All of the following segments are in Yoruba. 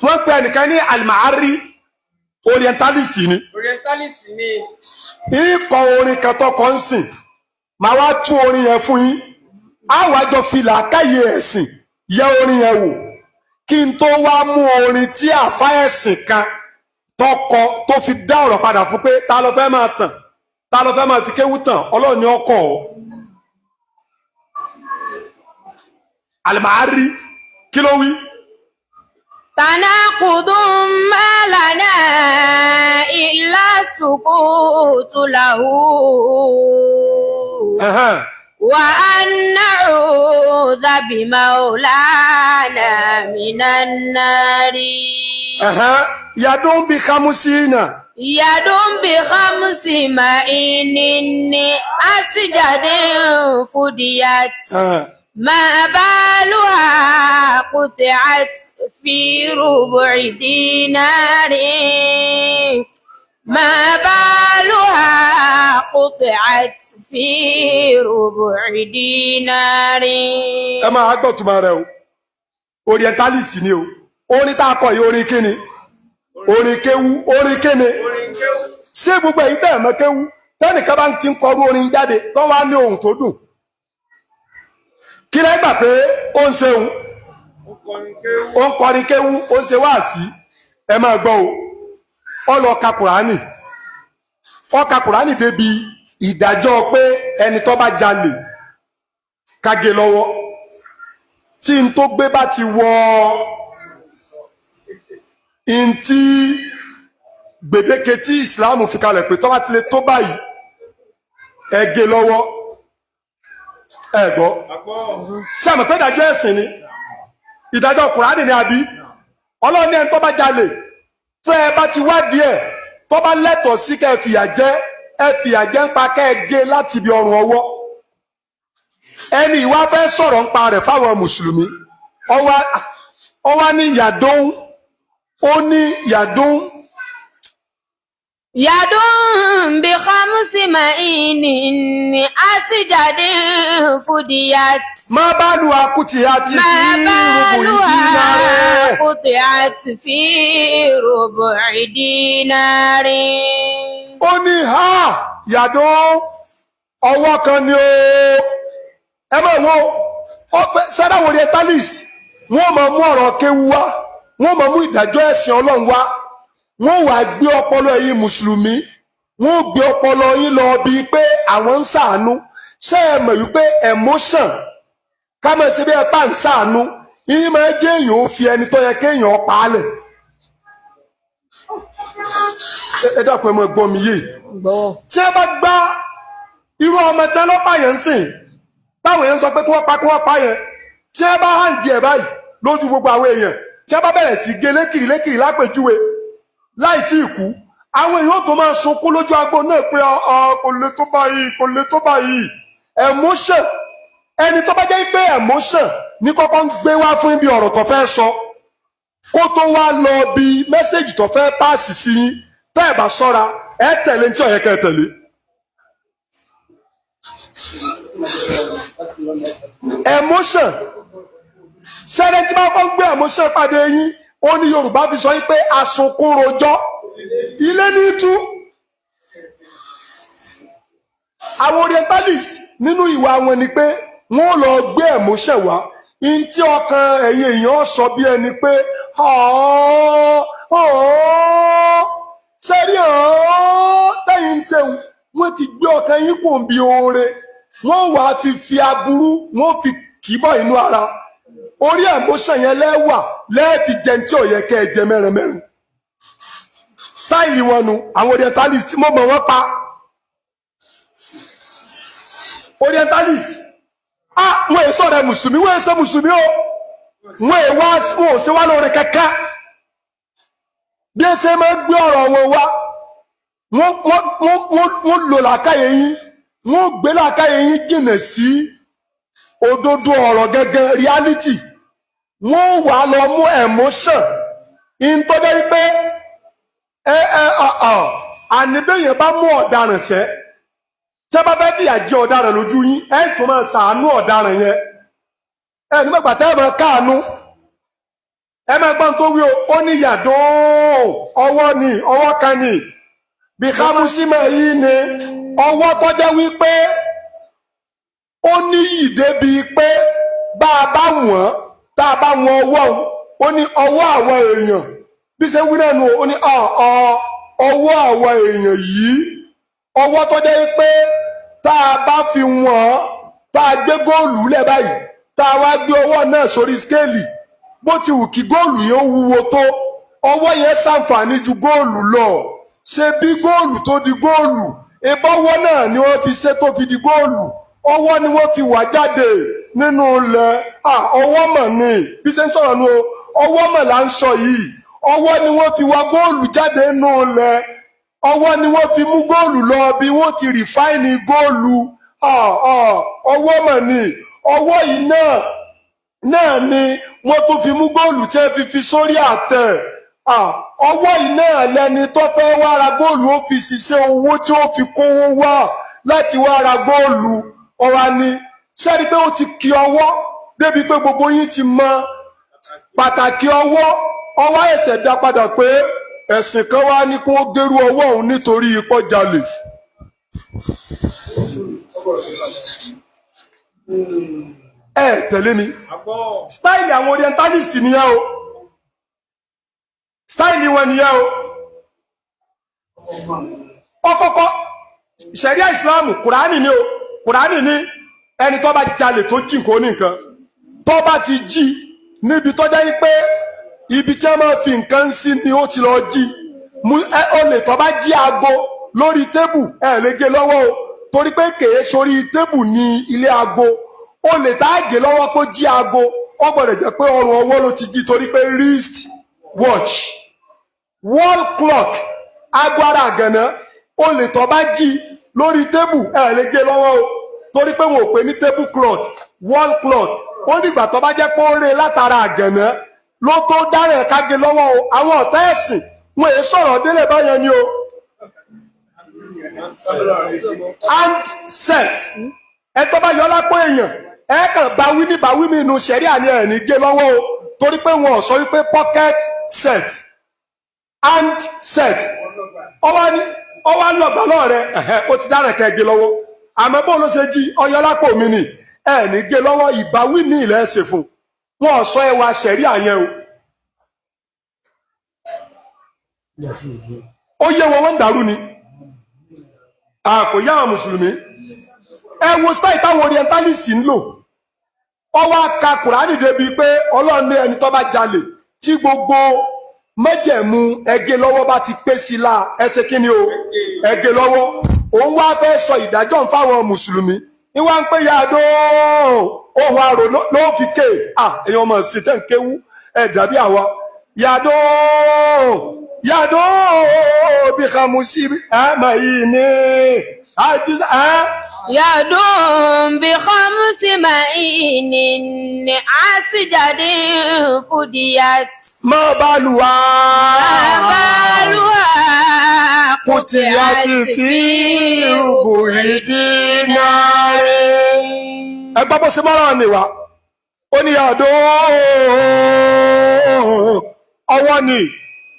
wọ́n pe ẹnìkan ní Al-Ma'arri orientalist ni ikọ̀ orin kan tó kọ́ ń sìn máa wá tú orin yẹn fún yín àwọn àjọ fìlà káyé ẹ̀sìn yẹ orin yẹn wò kí n tó wá mú orin tí àfa ẹ̀sìn kan tọkọ tó fi dá ọ̀rọ̀ padà fún pé ta ló fẹ́ máa tàn ta ló fẹ́ máa fi kéwú tàn Ọlọ́run ní ọkọ̀ ọ́. Al-Ma'arri kí ló wí. تناقض ما لنا إلا السكوت له وأن نعوذ بمولانا من النار يدوم بخمسين مئن أسجد فديت ما بالها قطعت في ربع دينار ما بالها قطعت في ربع دينار. ẹ máa gbọ́ tuma rẹ o orientalist ni o orin tá a kọ yìí orin kíni orin kéwú orin kíni ṣé gbogbo èyí tẹ̀ mọ́ kéwú tẹ́nìkan bá ti ń kọrú orin jáde tó wá ní ohun tó dùn kí lẹ́ gbà pé ó ń ṣeun ó ń kọrin kéwú ó ń ṣe wáàsí ẹ máa gbọ́ o ó lọ ka Kùránì ó ka Kùránì débi ìdájọ́ pé ẹni tó bá jalè ká gé lọ́wọ́ tí n tó gbé bá ti wọ n tí gbèdéke tí ìsìláàmù fi kalẹ̀ pé tó bá ti lè tó báyìí ẹ gé lọ́wọ́ ẹ gbọ́ ṣé àmọ̀ pé ìdájọ́ ẹ̀sìn ni ìdájọ́ Kùránì ni àbí Ọlọ́run ní ẹni tó bá jalè tẹ́ ẹ bá ti wádìí ẹ̀ tó bá lẹ́tọ̀ọ́ sí kẹ́ ẹ fìyà jẹ ń pa kẹ́ ẹ gé láti ibi ọrùn ọwọ́ ẹni ìwà fẹ́ sọ̀rọ̀ ń pa rẹ̀ fáwọn mùsùlùmí ó wá ní yàdóhùn ó ní yàdóhùn. يدوم بخمس مئن أسجد فديت ما بالها قطعت في ربع دينار. ó ní ha yàdó ọwọ́ kan ni ó ẹ máa wo sẹ́dáwò orientalist wọ́n máa mú ọ̀rọ̀ kéwu wá wọ́n máa mú ìdájọ́ ẹ̀sìn Ọlọ́run wá wọ́n wá gbé ọpọlọ ẹ̀yin mùsùlùmí wọ́n gbé ọpọlọ yín lọ bíi pé àwọn ń ṣàánú ṣé ẹ mọ̀ wípé emotion ká mọ̀ sí bí ẹ bá ń ṣàánú yín máa jẹ́ èèyàn ó fi ẹni tó yẹ kéèyàn pa á lẹ̀. ẹ dákun ẹ mọ̀ gbọ́ mi yé tí ẹ bá gbá irú ọmọ tí ọlọ́pàá yẹn ń sìn táwọn èèyàn sọ pé kí wọ́n pa yẹn tí ẹ bá hàn díẹ̀ báyìí lójú gbogbo àwọn èèyàn tí ẹ bá bẹ̀rẹ̀ sí gé lékiri lápèjúwe láì tí ì kú àwọn èèyàn tó máa sunkún lójú agbo náà pé kò lè tó báyìí emotion ẹni tó bá jẹ́ pé emotion ní kọ́kọ́ ń gbé wá fún ibi ọ̀rọ̀ tó fẹ́ sọ kó tó wá lọ bí mẹ́sẹ̀gì tó fẹ́ páàsì sí yín tẹ́ ẹ̀ bá sọ́ra ẹ tẹ̀lé ní tí ó yẹ kẹ́ ẹ tẹ̀lé. emotion sẹ́rẹ́ tí bá kọ́ gbé emotion pàdé yín ó ní Yorùbá fi sọ yín pé asunkún rojọ́ ilé ní tú. àwọn orientalist nínú ìwà wọn ni pé wọ́n lọ gbé emotion wá in tí ọkàn ẹ̀yin èèyàn sọ bí ẹni pé sẹ́rí tẹ́yìn ń ṣeun wọ́n ti gbé ọkàn yín kò ń bi oore wọ́n wàá fi aburú wọ́n fi kìbọ̀ inú ara orí emotion yẹn lẹ́wà lẹ́ẹ̀fi jẹun tí ò yẹ kẹ́ ẹ jẹ mẹ́rin style wọn nu àwọn orientalist mo mọ̀ wọ́n pa orientalist wọ́n èso rẹ̀ mùsùlùmí wọ́n èso mùsùlùmí o wọ́n ò ṣe wá lóore kẹ́kẹ́ bí ẹ ṣe máa ń gbé ọ̀rọ̀ wọn wá wọ́n lò làákàyè yín wọ́n gbé làákàyè yín jìnnà sí òdodo ọ̀rọ̀ gẹ́gẹ́ reality wọ́n wà lọ mú emotion ìtọ́jẹ́ wípé àníbẹ̀yẹn bá mú ọ̀daràn sẹ́ tí a bá fẹ́ fìyà jẹ ọ̀daràn lójú yín ẹ̀ tó máa ṣàánú ọ̀daràn yẹn ẹ̀ nígbàgbà tẹ́ ẹ̀ máa káàánú ẹ máa gbọ́n tó wí o ó ní yàdó ọwọ́ ni ọwọ́ kan ni bí kámúsímọ̀ yìí ni ọwọ́ tó jẹ́ wípé ó ní ìdè bíi pé bá a bá wọ̀n tá a bá wọn ọwọ́ ó ní ọwọ́ àwọn èèyàn bí ṣe wí náà nù ó ní ọwọ́ àwọn èèyàn yìí ọwọ́ tó jẹ́ wípé tá a bá fi wọ̀n tá a gbé góòlù lẹ̀ báyìí tá a wá gbé ọwọ́ náà sórí skéèlì bó ti wù kí góòlù yẹn ó wúwo tó ọwọ́ yẹn ṣàǹfààní ju góòlù lọ ṣe bí góòlù tó di góòlù ìbọ̀wọ́ náà ni wọ́n fi ṣe tó fi di góòlù ọwọ́ ni wọ́n fi wà jáde nínú ilẹ̀ ọwọ́ mọ̀ ni bí ṣe ń sọ̀rọ̀ nu ọwọ́ mọ̀ là ń sọ yìí ọwọ́ ni wọ́n fi wá góòlù jáde nínú ilẹ̀ ọwọ́ ni wọ́n fi mú góòlù lọ bí wọ́n ti rìfáìnì góòlù ọwọ́ mọ̀ ni ọwọ́ yìí náà ni wọ́n tún fi mú góòlù tí ẹ fi sórí àtẹ ọwọ́ yìí náà lẹni tó fẹ́ wá ra góòlù ó fi ṣiṣẹ́ owó tí ó fi kówó wá láti wá ra góòlù ọ̀wá ni sẹ́ni pé ó ti kí ọwọ́ débi pé gbogbo yín ti mọ pàtàkì ọwọ́ ẹ̀sẹ̀ dá padà pé ẹ̀sìn kan wá ní kó gẹ́rú ọwọ́ òun nítorí ipò jalè. ẹ tẹ̀lé mi stáìlì àwọn orientalist nìyẹn o stáìlì wọn nìyẹn o ọkọ̀kọ́ ṣẹ̀ríà ìsìláàmù kùránì ni o kùránì ní ẹni tó bá jalè tó jí nǹkan oníǹkan tó bá ti jí níbi tó jẹ́ pé ibi tí wọ́n máa fi nǹkan sí ni ó ti lọ jí olè tó bá jí aago lórí tébù ẹ lè gé lọ́wọ́ o torí pé kèé sórí tébù ní ilé aago olè tá a gé lọ́wọ́ pé jí aago ó gbọ́dọ̀ jẹ́ pé ọrùn ọwọ́ ló ti jí torí pé wrist watch wall clock aago ara àgànná olè tó bá jí lórí tébù ẹ lè gé lọ́wọ́ o torí pé wọn ò pè ní table cloth wall cloth ó dìgbà tó bá jẹ́ pé ó rè látara àgànná ló tó dára ẹ̀ ká gé lọ́wọ́ o àwọn ọ̀tá ẹ̀sìn wọn èé sọ̀rọ̀ délé báyẹn ni o hand set ẹ tó bá yọ lápò èèyàn ẹ kàn báwí ní báwí mi inú ṣẹ̀rí àní ẹ̀ ní gé lọ́wọ́ o torí pé wọn ò sọ wípé pocket set hand set ọwọ́ lọ́gbà lọ́ọ̀rẹ́ ó ti dára ká gé lọ́wọ́ àmọ́ bó ló ṣe jí ọyọ lápò mi ni ẹ ní gé lọ́wọ́ ìbáwí ní ilẹ̀ ṣe fún wọn ò sọ ẹwà ṣẹ̀rí àyẹn o ó yẹ wọn ń dàrú ni kò yá àwọn mùsùlùmí ẹ wo style táwọn orientalist ń lò ọwọ́ aka kùránì débi pé ọlọ́run ní ẹni tó bá jalè tí gbogbo májẹ̀mú ẹgé lọ́wọ́ bá ti pé sí la ẹsẹ̀ kí ni o ẹgé lọ́wọ́ òun wá fẹ́ sọ ìdájọ́ fáwọn mùsùlùmí ìwà ń pè yàdó ohun àrò ló fi ké èèyàn mọ̀ sí tẹ̀ ń kéwú ẹ̀ dàbí àwa yàdó bí kàmùsí àmà yìí ní yàdó bí kàmùsí ní àṣìjáde fúdíyàt. má bàlùwà kùtìyàtì fi rúbù ìdínárì. ẹgbẹ́ bó ṣe mọ́ra ni wá ó ní yàdó ọwọ́ ni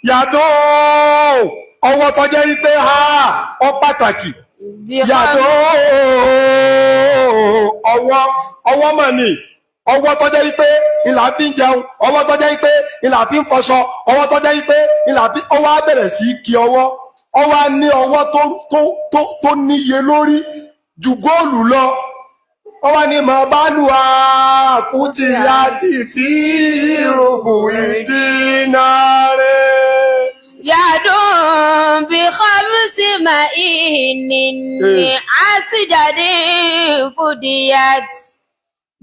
yàdó ọwọ́ tó jẹ́ wípé ọ pàtàkì yàdó ọwọ́ mọ̀ ni ọwọ́ tó jẹ́ wípé ìlà fi ń jẹun ọwọ́ tó jẹ́ wípé ìlà fi ń fọṣọ ọwọ́ tó jẹ́ wípé ọwọ́ á bẹ̀rẹ̀ sí kí ọwọ́ á ní ọwọ́ tó níye lórí ju góòlù lọ ọwọ́ ni mà bá lù àkútì àti fi rògbò ìdínárè. yàdó bí khamsi ma'inin ní àṣìjáde fúdíyàt.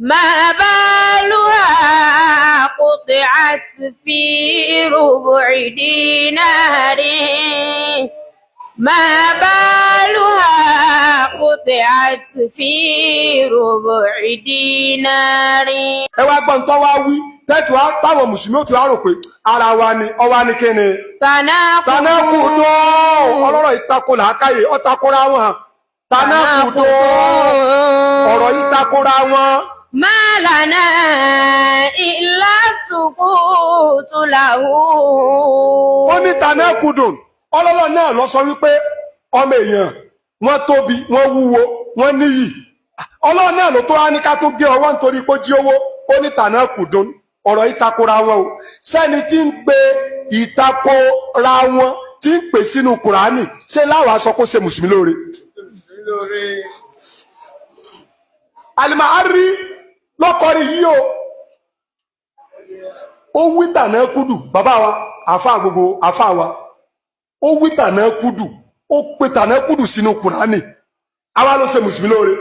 ما بالها قطعت في ربع دينار ما بالها قطعت في ربع دينار. ẹ wá gbọ́n tó wá wí tẹ́tù táwọn mùsùlùmí ò ti wá rò pé ara wa ni ọwá ní kíni. tanakudo ọlọ́rọ̀ ìtakò làákàyè ọ̀takora wọn tanakudo ọ̀rọ̀ ìtakora wọn ما لنا إلا السكوت له. ó ní tanakudun ọlọ́lọ́ náà lọ sọ wípé ọmọ èèyàn wọ́n tóbi wọ́n wúwo wọ́n níyì ọlọ́run náà ló tó wá ní ká tó gé ọwọ́ nítorí pé ó jí owó ó ní tanakudun ọ̀rọ̀ ìtakora wọn o sẹ́ni tí ń pe ìtakora wọn tí ń pè sínú kùránì ṣé láwàá sọ pé ó ṣe mùsùlùmí lóore. Al-Ma'arri lọ́kọrin yìí o ó wí tànákùdù bàbá wa àfa gbogbo àfa wa ó wí tànákùdù ó pe tànákùdù sínú kùránì àwa ló ṣe mùsùlùmí lóore.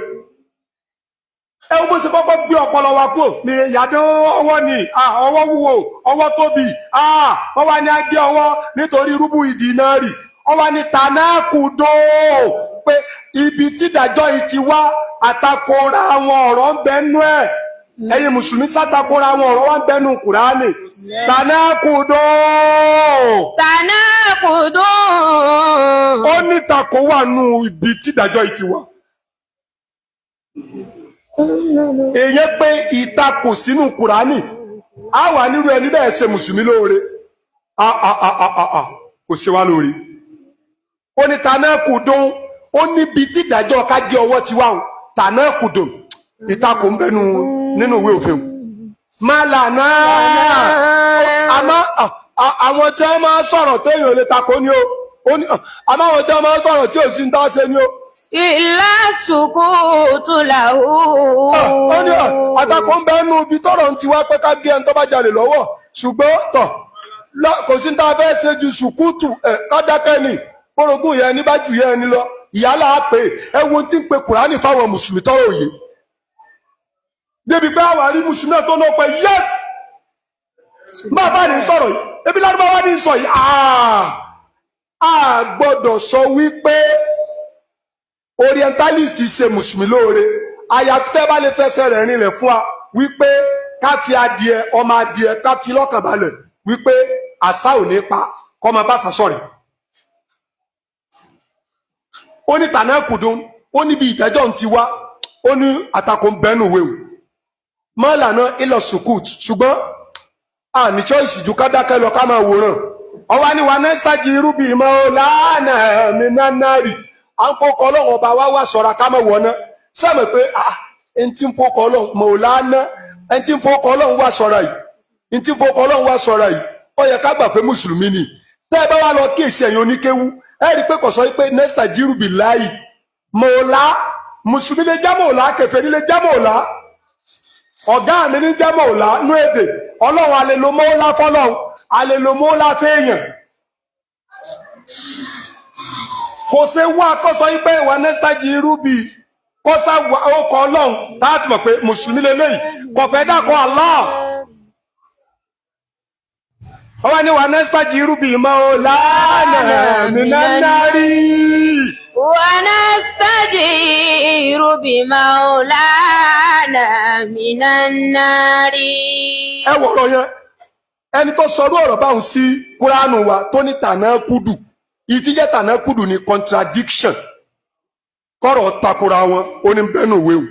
ẹ wo bó ṣe kọ́kọ́ gbé ọpọlọ wa kúrò ní ìyàdó ọwọ́ ni ọwọ́ wúwo ọwọ́ tóbi wọ́n wá ní agbé ọwọ́ nítorí rúbù ìdínárì wọ́n wá ní tànákùdù pé ibi tí ìdájọ́ yìí ti wá àtakora àwọn ọ̀rọ̀ ń bẹnu ẹ̀ ẹ̀yin mùsùlùmí sátakora àwọn ọ̀rọ̀ wá ń bẹnu kùránì tànákùdù. Tanaqudun. ó ní tako wà nù ibi tí ìdájọ́ yìí ti wá. èèyàn pé ìtakò sínú kùránì á wà nírú ẹni bẹ́ẹ̀ ṣe mùsùlùmí lóore kò ṣe wá lóore. ó ní tanaqudun ó níbi tí ìdájọ́ ká gé ọwọ́ ti wá o tanaqudun ìtakò ń bẹnu nínú ìwé òfin. Málànà àmọ́ àwọn tí wọ́n máa sọ̀rọ̀ téèyàn lè takò ni o àmọ́ àwọn tí wọ́n máa sọ̀rọ̀ tí ò sí ń dá ṣe ni o. Illa sukutu lahu. ó ní àtakò ń bẹnu ibi tọ́rọ̀ ń ti wá pé ká gé ẹni tó bá jalè lọ́wọ́ ṣùgbọ́n kò sí ń tá a fẹ́ ṣe ju sùkúùtù ká dákẹ́ ni orogún yẹn ní bá jù yẹn ni lọ ìyálà á pè é wo tí ń pe kùránì fáwọn mùsùlùmí tọrọ òye débi pé àwọn àrí mùsùlùmí náà tó náà pé yẹs bàbá ní sọ̀rọ̀ yìí ebi lárúbáwá ní sọ yìí a gbọ́dọ̀ sọ wípé orientalist ṣe mùsùlùmí lóore àyàfi tẹ́ bá lè fẹsẹ̀ rẹ̀ rinlẹ̀ fún wa wípé ká fi adìẹ ọmọ adìẹ ká fi lọ́kàn balẹ̀ wípé àṣà ò ní pa kọ́ máa bá ṣàṣọ rẹ̀. ó ní tanaqudun ó níbi ìdájọ́ ń ti wá ó ní àtakò ń bẹ́nu wéwu mọ́lànà ilọ̀ sukut ṣùgbọ́n ní choice ju ká dákẹ́ lọ ká máa wòran ọwá ní wa nẹ́sítàjì irúbì mọ́ lánà mi nánárì à ń fọkọ ọlọ́run ọba wá wá sọ̀rọ̀ ká máa wọ̀ná sẹ́mi pé ẹni tí ń fọkọ ọlọ́run mọ́ lánà ẹni tí ń fọkọ ọlọ́run wá sọ̀rọ̀ yìí ẹni tí ń fọkọ ọlọ́run wá sọ̀rọ̀ yìí ó yẹ ká gbà pé mùsùlùmí ni tẹ́ ẹ bá wá lọ kíyèsí ẹ̀yin oníkéwú ẹ rí i pé kò sọ pé nẹ́sítàjì irúbì láì mọ́lá mùsùlùmí lè já mọ́lá kèfèrí lè já mọ́lá ọ̀gá mi ní jẹ́ mọ́lá nú èdè ọlọ́run alèlò mọ́lá fọ́lọ́run alèlò mọ́lá fẹ́yàn kò ṣe wá kọ́sọ́ yí pé ìwà nẹ́sítàjì irúbì kọ́sá ọkọ̀ ọlọ́run táàtì mọ̀ pé mùsùlùmí lélẹ́yìí kò fẹ́ dákọ̀ Allah ọwọ́ ní wà nẹ́sítàjì irúbì mọ́lá nánárì. ونستجير بمولانا من النار. ẹ wọ̀rọ̀ yẹn ẹni tó sọ̀rọ̀ ọ̀rọ̀ báwọn sí kúránù wa tó ní tànákùdù ìtìjẹ́ tànákùdù ní contradiction kọ́rọ̀ takora wọn ó ní bẹ́ẹ̀ nù wéwu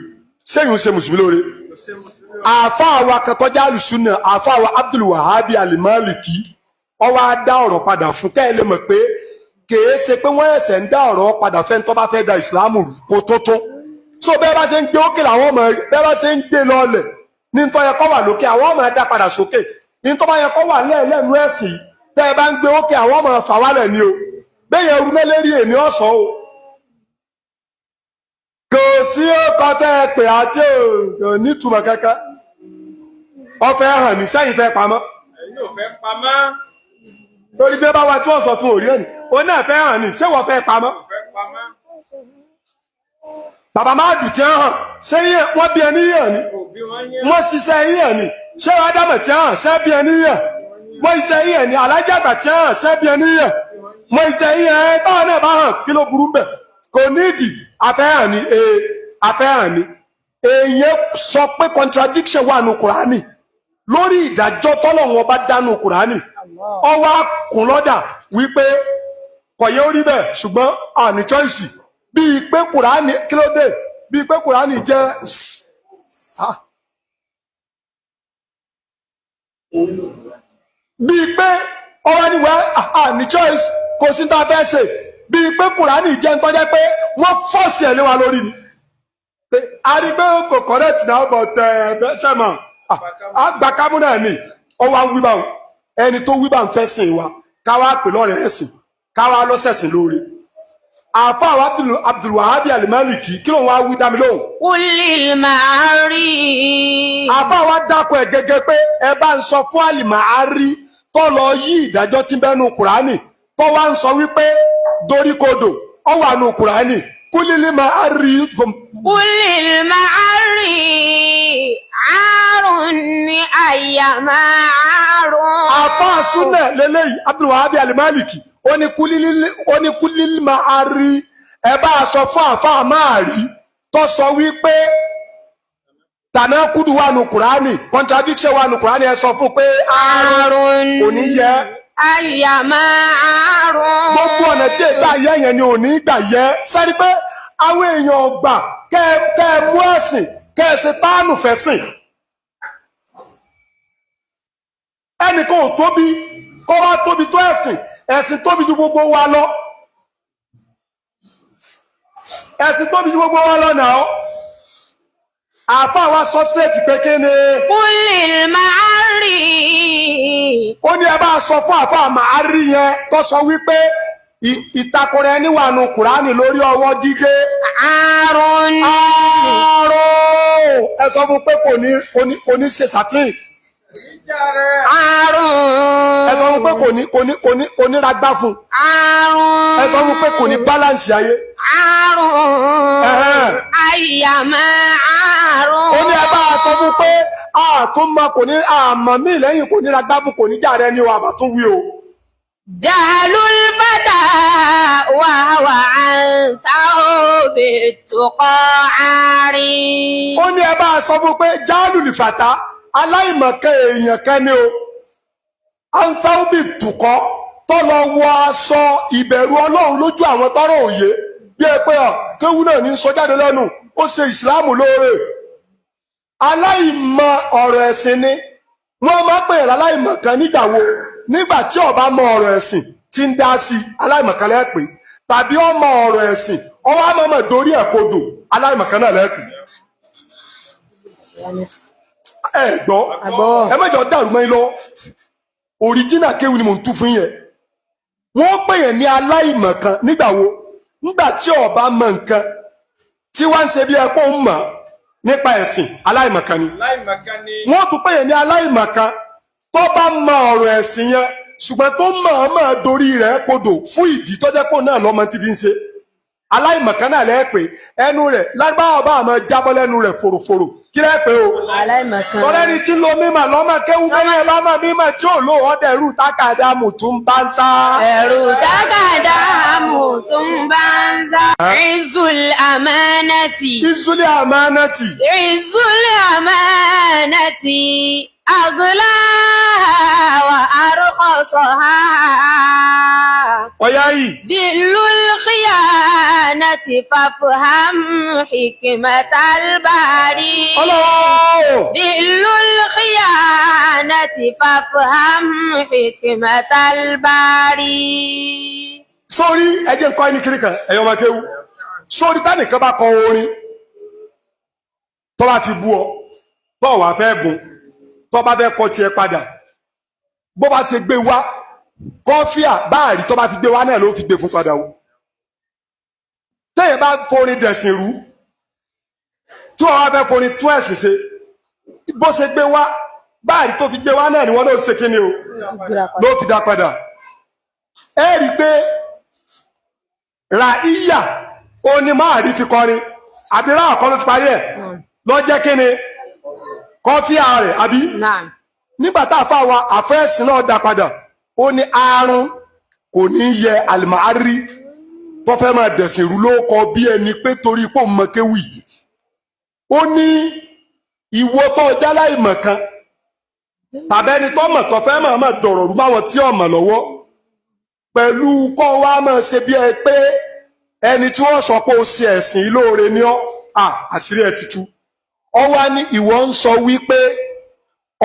sẹ́yìn ń ṣe mùsùlùmí lóore. àáfàá wa kẹtọ́jà àlùsùnà àáfàá wa Abdul Wahabi Al-Maliki ọwọ́ á dá ọ̀rọ̀ padà fún kẹ́ ẹ lè mọ̀ pé kèé ṣe pé wọ́n ẹ̀sẹ̀ ń dá ọ̀rọ̀ padà fẹ́ tó bá fẹ́ da ìsìlámù rú kó tó tó so bẹ́ẹ̀ bá ṣe ń gbé òkè làwọn ọmọ bẹ́ẹ̀ bá ṣe ń gbé lọ́ọ̀lẹ̀ ní tó yẹ kó wà lókè àwọn ọmọ ẹ̀ dá padà sókè ní tó bá yẹ kó wà lẹ́ẹ̀lẹ́nu ẹ̀sìn tẹ́ ẹ bá ń gbé òkè àwọn ọmọ fà wálẹ̀ ni o bẹ́ẹ̀ yẹn rú mẹ́lẹ́rì èmi ọ̀sán o kò sí ọkọ̀ tẹ́ ẹ pè àti nítumọ̀ kẹ́kẹ́ ọfẹ́ hàn ní sẹ́yìn fẹ́ pamọ́ ẹ̀yin ò fẹ́ pamọ́ lórí bí ẹ bá wa tí wọ́n sọ fún òrí ẹni ó náà fẹ́ hàn ní ṣé wọ́n fẹ́ pamọ́. bàbá máa dùn tí wọ́n hàn ṣé wọ́n bí ẹni yàn ni wọ́n ṣiṣẹ́ yàn ni ṣé wọ́n dámọ̀ tí wọ́n hàn ṣé bí ẹni yàn wọ́n ṣiṣẹ́ yàn ni alájàgbà tí wọ́n hàn ṣé bí ẹni yàn wọ́n ṣiṣẹ́ yàn ẹ táwọn náà bá hàn kí ló burú bẹ̀ kò nídìí afẹ́hàn ni afẹ́hàn ni èèyàn sọ pé contradiction wà nù Kùránì lórí ìdájọ́ tọ́lọ́run ọba dánú Kùránì ọwọ́ kùn lọ́dà wípé kọ̀yẹ́ orí bẹ́ẹ̀ ṣùgbọ́n àní choice bíi pé Kùránì kí ló dé bíi pé Kùránì jẹ́ bíi pé ọwọ́ ni wẹ́ ní choice kò sí tá a fẹ́ ṣe bíi pé kùránì jẹ́ ń tọ́jẹ́ pé wọ́n fọ́ọ̀sì ẹ̀ lé wa lórí ni a rí pé kò correct náà but ṣẹ́mọ̀ àgbàkámú náà ni ọwọ́ ń wíbà ẹni tó wíbà ń fẹ́ sìn wa káwá pè lọ́rẹ̀ ẹ̀sìn káwá lọ́sẹ̀sìn lórí àfa Abdulwahabi Al-Maliki kí ló ń wá wí dá mi lóhùn. Qulil ma'ari. àfa wa dákọ̀ ẹ̀ gẹ́gẹ́ pé ẹ bá ń sọ fún Al-Ma'ari tó lọ yí ìdájọ́ tí bẹ́ẹ̀ nu Kùránì tó wá ń sọ wípé doríkodò ó wà nu Kùránì Qulil ma'ari. Qulil ma'ari àrùn ní àyàmá àrùn. àfa súnà lélẹ́yìí Abdulwahabi Al-Maliki ó ní Qulil ma'ari ẹ bá a sọ fún àfa Ma'ari tó sọ wípé tànákùdù wà nù Kùránì contradiction wà nù Kùránì ẹ sọ fún pé àrùn kò ní yẹ. àyàmá àrùn. gbogbo ọ̀nà tí ègbà yẹ yẹn ni ò ní gbà yẹ sẹ́ni pé àwọn èèyàn ọgbà kẹ́ ẹ mú ẹ̀sìn kẹ́ ẹ ṣe páànù fẹ́sìn. ẹnìkan ò tóbi kó wá tóbi tó ẹ̀sìn tóbi ju gbogbo wa lọ. ẹ̀sìn tóbi ju gbogbo wa lọ náà. àfa wa sọ sílẹ̀tì pé kí ni. Qulil ma'ari. ó ní ẹ bá sọ fún àfa Ma'ari yẹn tó sọ wípé ìtakùrẹ níwàánu Kùránì lórí ọwọ́ gígé. àrùn. ẹ sọ fún pé kò ní ṣe sàtìn. àrùn. ẹ sọ fún pé kò ní ragbá fún. àrùn. ẹ sọ fún pé kò ní báláǹsì ayé. àrùn. àyàmá àrùn. ó ní ẹ bá sọ fún pé àtúmọ̀ kò ní àmọ́ mí lẹ́yìn kò ní ragbá fún kò ní jà rẹ ní o àbá tún wí o. jahlul fata wa huwa an thawbituqa ari. ó ní ẹ bá sọ fún pé jahlul fata aláìmọ̀kẹ́ èèyàn kan ni o anthawbituqa tó lọ wọ aṣọ ìbẹ̀rù Ọlọ́run lójú àwọn tọrọ òye bí ẹ pé kéwú náà ní sọ jáde lẹ́nu ó ṣe ìsìláàmù lóore aláìmọ̀ ọ̀rọ̀ ẹ̀sìn ni wọ́n máa pè é aláìmọ̀kan nígbà wo nígbà tí ó bá mọ ọ̀rọ̀ ẹ̀sìn tí ń dá sí aláìmọ̀kan lẹ́pẹ́ tàbí ó mọ ọ̀rọ̀ ẹ̀sìn ọwọ́ àmọ́mọ́ dorí ẹ̀ kodò aláìmọ̀kan náà lẹ́pẹ́. ẹ gbọ́ ẹ mẹ́jọ dàrú mọ́ yín lọ òríjínà kéwù ni mò ń tú fún yẹn wọ́n pè yẹn ní aláìmọ̀kan nígbà wo nígbà tí ó bá mọ nǹkan tí wọ́n ń ṣe bí ẹ̀pọ̀ ń mọ̀ nípa ẹ̀sìn aláìmọ̀kan ni wọ́n tún pè yẹn ní aláìmọ̀kan tó bá mọ ọ̀rọ̀ ẹ̀sìn yẹn ṣùgbọ́n tó mọ̀ọ́mọ̀ dorí rẹ̀ kodò fún ìdí tó jẹ́ pò náà lọ́mọ tí fi ń ṣe aláìmọ̀kan náà lẹ́ẹ̀pẹ́ ẹnu rẹ̀ lágbára bá àmọ́ jábọ́ lẹ́nu rẹ̀ fòròfòrò kí lẹ́ẹ̀pẹ́ o. aláìmọ̀kan. tọ́lẹ́ni tí ń lo mímọ̀ lọ́mọ kéwú bẹ́yẹn lọ́mọ mímọ̀ tí ò lò ọ́dẹ ẹrú tákàdá mùtún bá ń sá. ẹrù tákàdá mùtún bá ń sá. Izzul amanati. Izzul amanati. Izzul amanati. أغلاها وأرخصها وياي ذل الخيانة فافهم حكمة الباري ذل الخيانة فافهم حكمة الباري. sórí ẹjẹ nǹkan ẹni kiri kan ẹyọ ọmọ kéwú sórí tánìkan bá kọ orin tó bá fi bú ọ tó wàá fẹ́ bùn tó bá fẹ́ kọ tiẹ̀ padà bó bá ṣe gbé wá kọfíà báàrí tó bá fi gbé wá náà ló fi gbé fún padà o téèyàn bá forin dẹ̀sìn rú tí wọ́n wá fẹ́ forin tún ẹ̀sìn ṣe bó ṣe gbé wá báàrí tó fi gbé wá náà ni wọ́n ló ṣe kí ni o ló fi dá padà ẹ rí i pé ra iyà oní máàrí fi kọrin àbí ra ọ̀kan ló ti parí ẹ̀ lọ́jẹ́ kí ni kọfíà rẹ̀ àbí nígbà tá a fà wá àfẹ́sìn náà dá padà ó ní àrùn kò ní yẹ Al-Ma'ari tó fẹ́ máa dẹ̀sìn rú ló kọ bí ẹni pé torí pò mọ kéwì ó ní ìwọ tó jálá ìmọ̀ kan tàbẹ́ni tó mọ̀ tó fẹ́ máa dọ̀rọ̀ rú máwọn tí ò mọ̀ lọ́wọ́ pẹ̀lú kọ́ wa máa ṣe bí ẹ pé ẹni tí wọ́n sọ pé ó ṣe ẹ̀sìn ìlóore ní ọ́ àṣírí ẹ̀ ti tú ọ wá ní ìwọ ń sọ wípé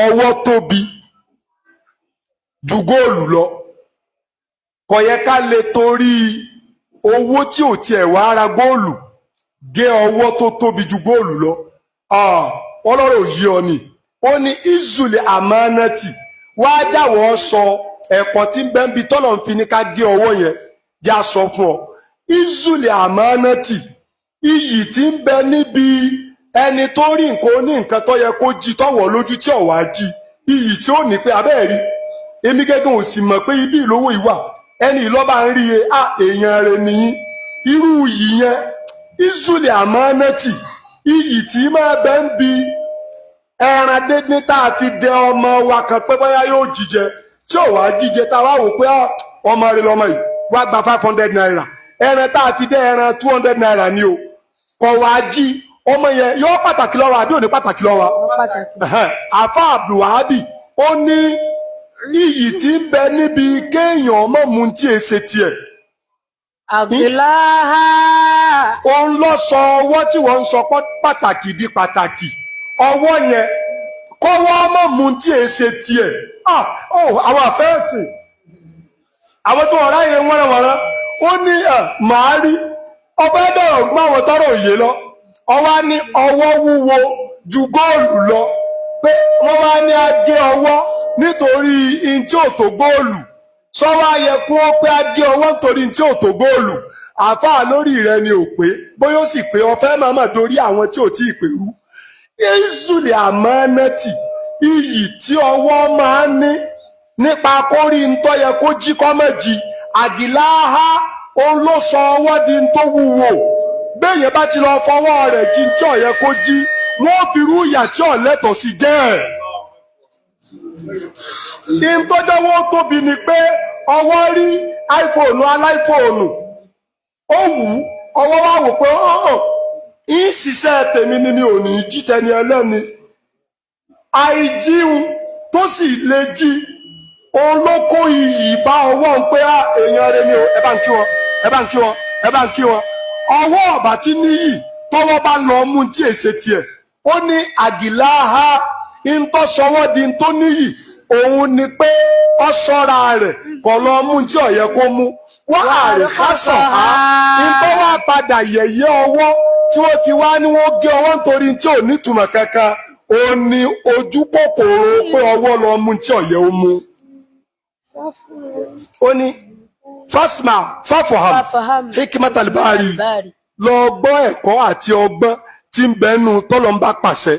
ọwọ́ tóbi ju góòlù lọ kò yẹ ká lè torí owó tí ò tiẹ̀ wá ra góòlù gé ọwọ́ tó tóbi ju góòlù lọ ọlọ́rọ̀ yí ọ ni ó ní izuli amanati wá jáwọ́ sọ ẹ̀kọ́ tí ń bẹ ń bi tọ́lọ̀ ń fi ní ká gé ọwọ́ yẹn já sọ fún ọ izuli amanati iyì tí ń bẹ níbi ẹni tó rí nǹkan ó ní nǹkan tó yẹ kó jí tọ̀wọ̀ lójú tí ọ̀wá jí iyì tí ó ní pé abẹ́ẹ̀rí èmi gẹ́gẹ́ ò sì mọ̀ pé ibi ìlówó ìwà ẹni ìlọ́ba ń rí èèyàn rẹ̀ nìyí irú iyì yẹn izuli amanati iyì tí máa bẹ ń bi ẹran dédé tá a fi dẹ ọmọ wa kan pé bóyá yóò jíjẹ tí ò wá jíjẹ tá a wá wò pé ọmọ rẹ̀ lọmọ yìí wá gba 500 naira ẹran tá a fi dẹ ẹran 200 naira ni o kò wá jí ọmọ yẹn yóò pàtàkì lọ́wọ́ àbí ò ní pàtàkì lọ́wọ́ àfa abdulwahabi ó ní iyì tí ń bẹ níbi kéèyàn ọmọ mu tí e ṣe tiẹ̀. Àgìláhà. Òun lọ sọ ọwọ́ tí wọ́n ń sọ pàtàkì di pàtàkì ọwọ́ yẹn kọ́wọ́ ọmọ mu tí e ṣe tiẹ̀. Àwọn àfẹ́ẹ̀sì àwọn tó ọ̀rá yẹn wọ́nrẹ́wọ́nrẹ́ ó ní màá rí ọba ẹ̀dọ̀rọ̀ máwọn tọrọ òye lọ ọwọ́ ní ọwọ́ wúwo ju góòlù lọ pé wọ́n wá ní agé ọwọ́ nítorí ntí ò tó góòlù sọ́wọ́ ayẹ kún ó pé agé ọwọ́ nítorí ntí ò tó góòlù àáfàá lórí rẹ ni ò pé bóyá ó sì pé ọfẹ́ màmá dorí àwọn tí ò tí ì pèrú ìzùlì àmánátì iyì tí ọwọ́ máa ń ní nípa kórí ntọ́ yẹ kó jí kọ́mọ̀jì àgìláhá òun ló sọ ọwọ́ di ntó wúwo béèyàn bá ti lọ fọwọ́ rẹ̀ jí ntí ó yẹ kó jí wọ́n fi rú ìyà tí ó lẹ́tọ̀ọ́ sí jẹ́ ẹ̀. ìtọ́jọ́wọ́ tóbi ni pé ọwọ́ rí iPhone aláìfóònù ó wù ú ọwọ́ wá wò pé ń ṣiṣẹ́ tèmi ni mi ò ní jí tẹni ẹlẹ́ni àìjíun tó sì lè jí òun ló kó iyì bá ọwọ́ ń pé èèyàn rẹ ni ẹ bá ń kí wọn ẹ bá ń kí wọn ẹ bá ń kí wọn ọwọ́ ọ̀bà tí níyì tọwọ́ bá lọ mú tí èsè tiẹ̀ ó ní àgìláha ntọ́ sọwọ́ di ntọ́ níyì òun ni pé ọ sọ́ra rẹ̀ kọ́ lọ mú tí ó yẹ kó mú wọ́n àrè fásán á ntọ́ wá padà yẹ̀yẹ́ ọwọ́ tí wọ́n fi wá ní wọ́n gé ọwọ́ nítorí tí ò nítumọ̀ kankan òun ni ojú kòkòrò pé ọwọ́ lọ mú tí ó yẹ ó mú. ó ní fásmà fáfọ̀hàm hikimatal bari lọ gbọ́ ẹ̀kọ́ àti ọgbọ́n tí ń bẹ́nu tọ́lọ́mbà pàṣẹ.